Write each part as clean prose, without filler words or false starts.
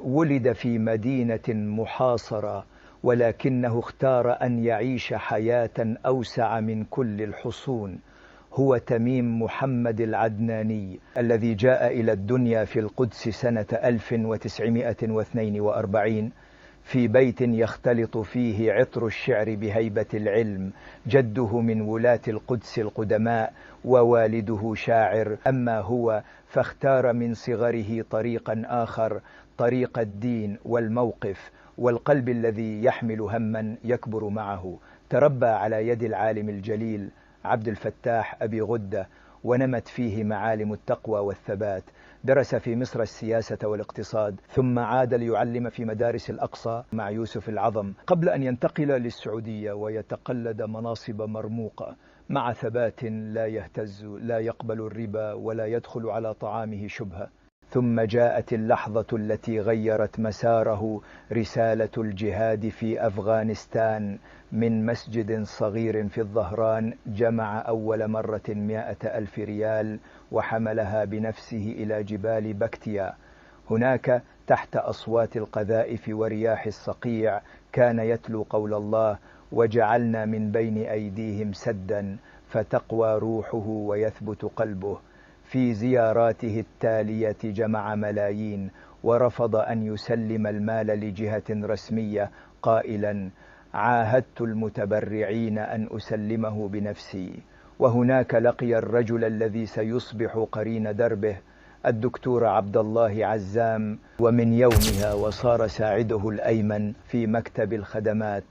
ولد في مدينة محاصرة، ولكنه اختار أن يعيش حياة أوسع من كل الحصون. هو تميم محمد العدناني الذي جاء إلى الدنيا في القدس سنة 1942 في بيت يختلط فيه عطر الشعر بهيبة العلم. جده من ولاة القدس القدماء ووالده شاعر، أما هو فاختار من صغره طريقا آخر، طريق الدين والموقف والقلب الذي يحمل هما يكبر معه. تربى على يد العالم الجليل عبد الفتاح أبي غدة، ونمت فيه معالم التقوى والثبات. درس في مصر السياسة والاقتصاد، ثم عاد ليعلم في مدارس الأقصى مع يوسف العظم، قبل أن ينتقل للسعودية ويتقلد مناصب مرموقة مع ثبات لا يهتز، لا يقبل الربا ولا يدخل على طعامه شبهة. ثم جاءت اللحظة التي غيرت مساره، رسالة الجهاد في أفغانستان. من مسجد صغير في الظهران جمع أول مرة 100,000 ريال وحملها بنفسه إلى جبال بكتيا. هناك تحت أصوات القذائف ورياح الصقيع كان يتلو قول الله: وجعلنا من بين أيديهم سدا فتقوى روحه ويثبت قلبه. في زياراته التالية جمع ملايين، ورفض أن يسلم المال لجهة رسمية قائلا: عاهدت المتبرعين أن أسلمه بنفسي. وهناك لقي الرجل الذي سيصبح قرين دربه، الدكتور عبد الله عزام، ومن يومها وصار ساعده الأيمن في مكتب الخدمات.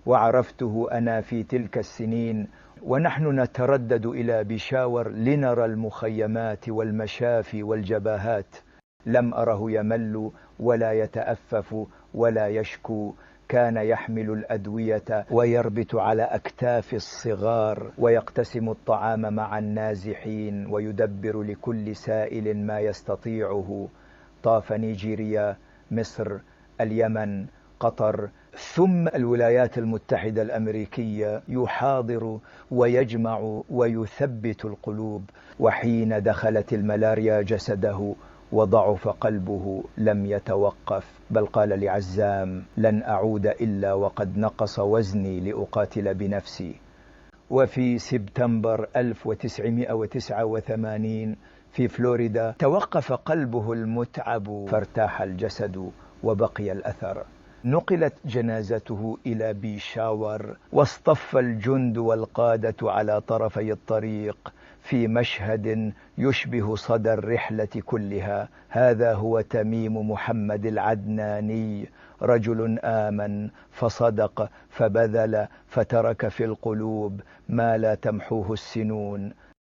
وعرفته أنا في تلك السنين ونحن نتردد إلى بيشاور لنرى المخيمات والمشافي والجباهات. لم أره يمل ولا يتأفف ولا يشكو. كان يحمل الأدوية ويربط على أكتاف الصغار، ويقتسم الطعام مع النازحين، ويدبر لكل سائل ما يستطيعه. طاف نيجيريا، مصر، اليمن، قطر، ثم الولايات المتحدة الأمريكية، يحاضر ويجمع ويثبت القلوب. وحين دخلت الملاريا جسده وضعف قلبه لم يتوقف، بل قال لعزام: لن أعود إلا وقد نقص وزني لأقاتل بنفسي. وفي سبتمبر 1989 في فلوريدا توقف قلبه المتعب فارتاح الجسد وبقي الأثر. نقلت جنازته إلى بيشاور، واصطف الجند والقادة على طرفي الطريق في مشهد يشبه صدى الرحلة كلها. هذا هو تميم محمد العدناني، رجل آمن فصدق فبذل فترك في القلوب ما لا تمحوه السنون.